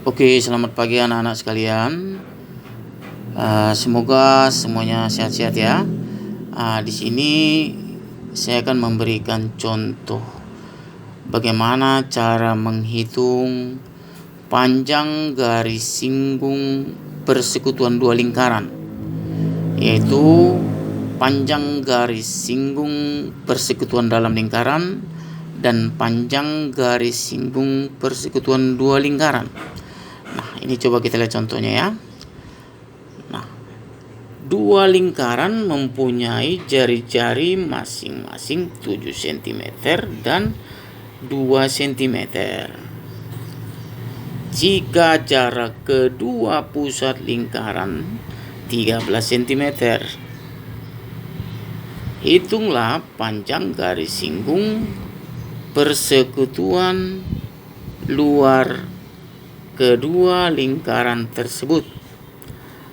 Oke, selamat pagi anak-anak sekalian. Semoga semuanya sehat-sehat ya. Di sini saya akan memberikan contoh bagaimana cara menghitung panjang garis singgung persekutuan dua lingkaran, yaitu panjang garis singgung persekutuan dalam lingkaran dan panjang garis singgung persekutuan dua lingkaran. Nah, ini coba kita lihat contohnya ya. Nah, dua lingkaran mempunyai jari-jari masing-masing 7 cm dan 2 cm. Jika jarak kedua pusat lingkaran 13 cm, hitunglah panjang garis singgung persekutuan luar kedua lingkaran tersebut.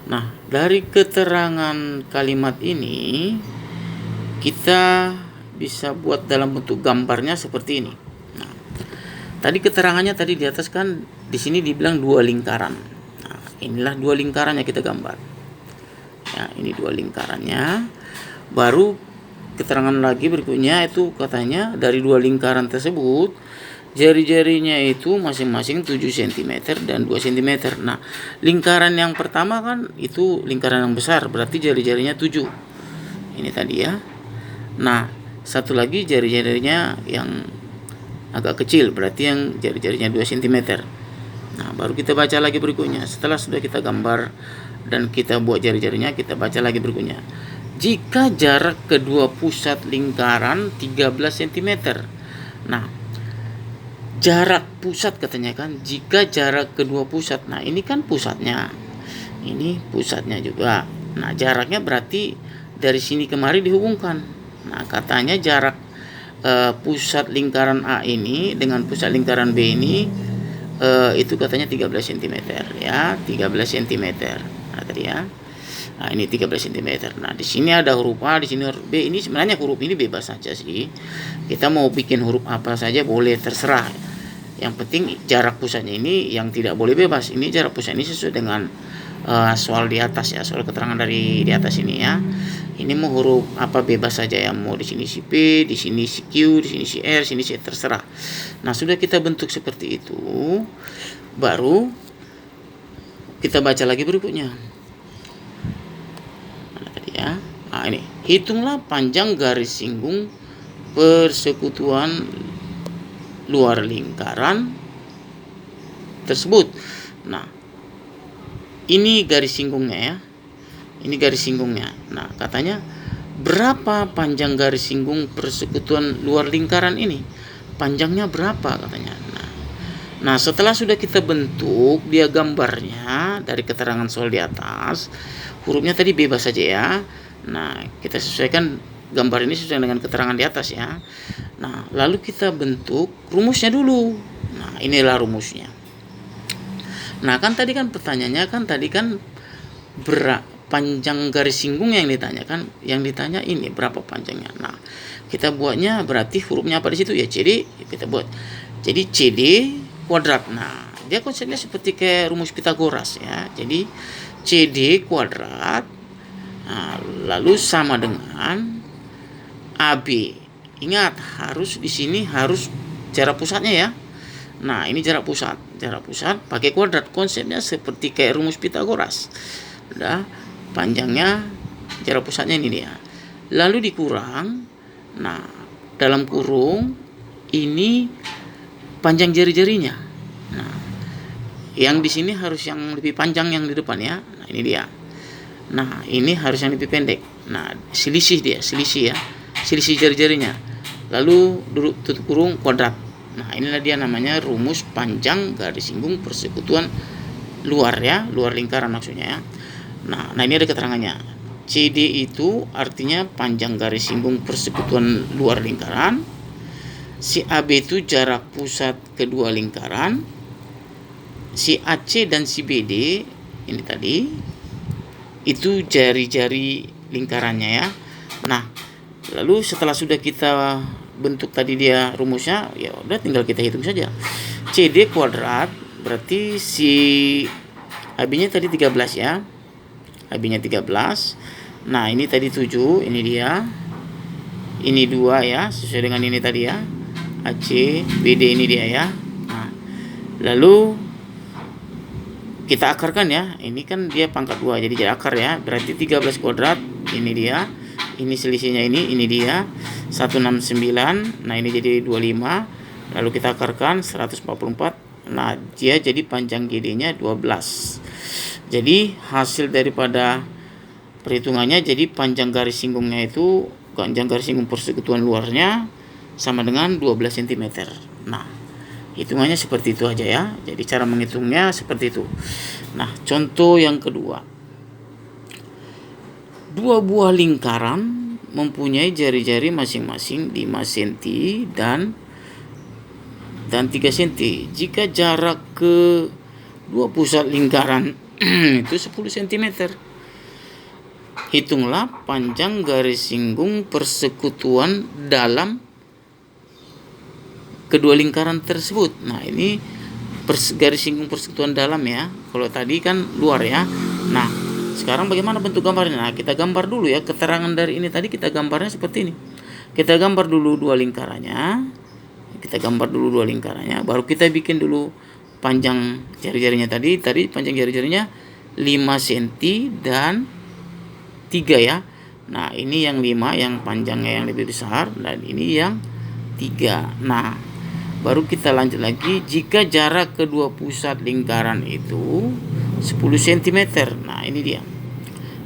Nah, dari keterangan kalimat ini kita bisa buat dalam bentuk gambarnya seperti ini. Nah, tadi keterangannya tadi di atas kan di sini dibilang dua lingkaran. Nah, inilah dua lingkarannya kita gambar. Ya, ini dua lingkarannya. Baru keterangan lagi berikutnya itu katanya dari dua lingkaran tersebut jari-jarinya itu masing-masing 7 cm dan 2 cm. Nah, lingkaran yang pertama kan itu lingkaran yang besar, berarti jari-jarinya 7. Ini tadi ya. Nah, satu lagi jari-jarinya yang agak kecil, berarti yang jari-jarinya 2 cm. Nah, baru kita baca lagi berikutnya. Setelah sudah kita gambar dan kita buat jari-jarinya, kita baca lagi berikutnya. Jika jarak kedua pusat lingkaran 13 cm. Nah, jarak pusat katanya kan, jika jarak kedua pusat. Nah, ini kan pusatnya, ini pusatnya juga. Nah, jaraknya berarti dari sini kemari dihubungkan. Nah, katanya jarak pusat lingkaran A ini dengan pusat lingkaran B ini itu katanya 13 cm ya, 13 cm. Nah, tadi ya. Nah, ini 13 cm. Nah, di sini ada huruf A, di sini huruf B. Ini sebenarnya huruf ini bebas saja sih. Kita mau bikin huruf apa saja boleh, terserah. Yang penting jarak pusatnya ini yang tidak boleh bebas. Ini jarak pusat ini sesuai dengan soal di atas ya, soal keterangan dari di atas ini ya. Ini mau huruf apa bebas saja ya, mau di sini si P, di sini si Q, di sini si R, di sini si terserah. Nah, sudah kita bentuk seperti itu, baru kita baca lagi berikutnya. Nah, tadi ya. Nah, ini hitunglah panjang garis singgung persekutuan luar lingkaran tersebut. Nah, ini garis singgungnya ya. Ini garis singgungnya. Nah, katanya berapa panjang garis singgung persekutuan luar lingkaran ini? Panjangnya berapa katanya. Nah, setelah sudah kita bentuk dia gambarnya dari keterangan soal di atas, hurufnya tadi bebas saja ya. Nah, kita sesuaikan gambar ini sesuai dengan keterangan di atas ya. Nah, lalu kita bentuk rumusnya dulu. Nah, inilah rumusnya. Nah, kan tadi kan pertanyaannya kan tadi kan panjang garis singgung yang ditanyakan, yang ditanya ini berapa panjangnya. Nah, kita buatnya berarti hurufnya apa di situ ya, CD. Kita buat. Jadi CD kuadrat. Nah, dia konsepnya seperti kayak rumus Pitagoras ya. Jadi CD kuadrat, nah, lalu sama dengan AB. Ingat, harus di sini harus jarak pusatnya ya. Nah, ini jarak pusat. Jarak pusat pakai kuadrat. Konsepnya seperti kayak rumus Pitagoras. Udah, panjangnya jarak pusatnya ini dia. Lalu dikurang. Nah, dalam kurung ini panjang jari-jarinya. Nah, yang di sini harus yang lebih panjang yang di depan ya. Nah, ini dia. Nah, ini harus yang lebih pendek. Nah, selisih dia, selisih ya. Selisih jari-jarinya. Lalu tutup kurung kuadrat. Nah, inilah dia namanya rumus panjang garis singgung persekutuan luar ya, luar lingkaran maksudnya ya. Nah, ini ada keterangannya. CD itu artinya panjang garis singgung persekutuan luar lingkaran. Si AB itu jarak pusat kedua lingkaran. Si AC dan si BD ini tadi itu jari-jari lingkarannya ya. Nah, lalu setelah sudah kita bentuk tadi dia rumusnya, ya udah tinggal kita hitung saja. CD kuadrat Berarti si AB-nya tadi 13 ya. AB-nya 13. Nah, ini tadi 7, ini dia. Ini 2 ya, sesuai dengan ini tadi ya. AC, BD ini dia ya. Nah, lalu kita akarkan ya. Ini kan dia pangkat 2, jadi akar ya. Berarti 13 kuadrat, ini dia. Ini selisihnya ini dia 169. Nah, ini jadi 25. Lalu kita akarkan 144. Nah, dia jadi panjang GD-nya 12. Jadi hasil daripada perhitungannya, jadi panjang garis singgungnya itu, panjang garis singgung persekutuan luarnya sama dengan 12 cm. Nah, hitungannya seperti itu aja ya. Jadi cara menghitungnya seperti itu. Nah, contoh yang kedua. Dua buah lingkaran mempunyai jari-jari masing-masing 5 cm dan 3 cm. Jika jarak ke dua pusat lingkaran itu 10 cm. Hitunglah panjang garis singgung persekutuan dalam kedua lingkaran tersebut. Nah, ini garis singgung persekutuan dalam ya. Kalau tadi kan luar ya. Nah, sekarang bagaimana bentuk gambarnya? Nah, kita gambar dulu ya. Keterangan dari ini tadi kita gambarnya seperti ini. Kita gambar dulu dua lingkarannya. Baru kita bikin dulu panjang jari-jarinya tadi. Panjang jari-jarinya 5 cm dan 3 ya. Nah, ini yang 5 yang panjangnya yang lebih besar, dan ini yang 3. Nah, baru kita lanjut lagi. Jika jarak kedua pusat lingkaran itu 10 cm. Nah, ini dia.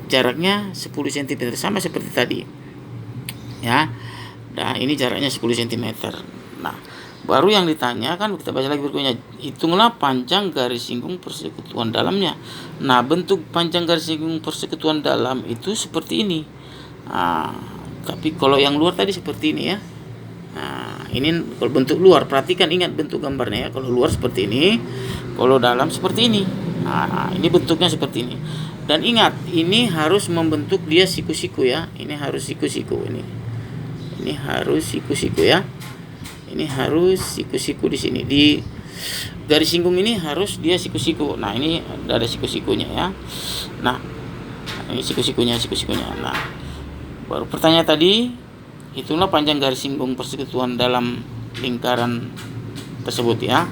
Jaraknya 10 cm sama seperti tadi. Ya. Nah, ini jaraknya 10 cm. Nah, baru yang ditanya kan kita baca lagi berikutnya. Hitunglah panjang garis singgung persekutuan dalamnya. Nah, bentuk panjang garis singgung persekutuan dalam itu seperti ini. Nah, tapi kalau yang luar tadi seperti ini ya. Nah, ini kalau bentuk luar, perhatikan, ingat bentuk gambarnya ya. Kalau luar seperti ini, kalau dalam seperti ini. Nah, ini bentuknya seperti ini. Dan ingat, ini harus membentuk dia siku-siku ya. Ini harus siku-siku ini. Ini harus siku-siku ya. Ini harus siku-siku di sini. Di garis singgung ini harus dia siku-siku. Nah, ini ada siku-sikunya ya. Nah, ini siku-sikunya. Nah, baru pertanyaan tadi, hitunglah panjang garis singgung persekutuan dalam lingkaran tersebut ya.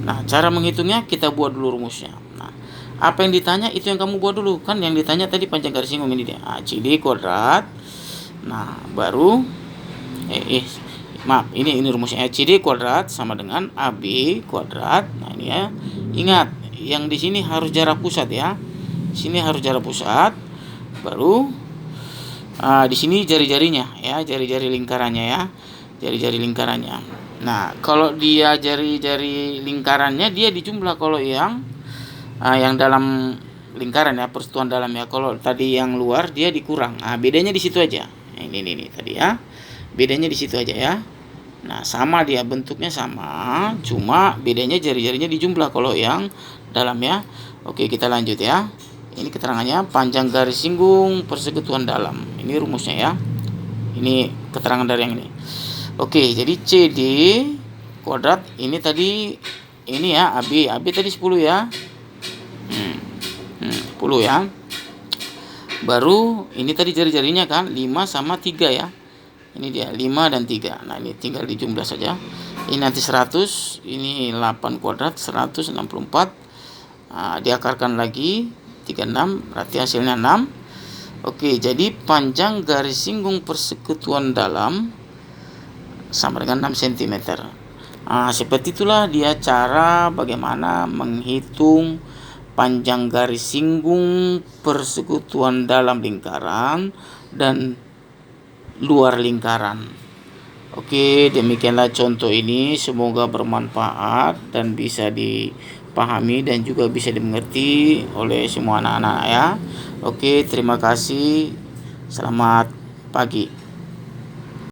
Nah, cara menghitungnya kita buat dulu rumusnya. Nah, apa yang ditanya itu yang kamu buat dulu. Kan yang ditanya tadi panjang garis singgung ini dia. CD kuadrat. Nah, baru ini rumusnya. CD kuadrat sama dengan AB kuadrat. Nah, ini ya. Ingat, yang di sini harus jarak pusat ya. Sini harus jarak pusat. Baru di sini jari-jarinya ya, jari-jari lingkarannya ya. Jari-jari lingkarannya. Nah, kalau dia jari-jari lingkarannya dia dijumlah. Kalau yang dalam lingkaran ya, persekutuan dalam ya. Kalau tadi yang luar dia dikurang. Nah, bedanya di situ aja. Ini tadi ya. Bedanya di situ aja ya. Nah, sama dia, bentuknya sama, cuma bedanya jari-jarinya dijumlah kalau yang dalam ya. Oke, kita lanjut ya. Ini keterangannya, panjang garis singgung persekutuan dalam. Ini rumusnya ya. Ini keterangan dari yang ini. Oke, jadi CD kuadrat ini tadi ini ya, AB tadi 10 ya. 10 ya. Baru ini tadi jari-jarinya kan 5 sama 3 ya. Ini dia 5 dan 3. Nah, ini tinggal dijumlah saja. Ini nanti 100, ini 8 kuadrat 164. Nah, diakarkan lagi 36, berarti hasilnya 6. Oke, jadi panjang garis singgung persekutuan dalam sama dengan 6 cm. Nah, seperti itulah dia cara bagaimana menghitung panjang garis singgung persekutuan dalam lingkaran dan luar lingkaran. Oke, demikianlah contoh ini. Semoga bermanfaat dan bisa dipahami dan juga bisa dimengerti oleh semua anak-anak ya. Oke, terima kasih. Selamat pagi.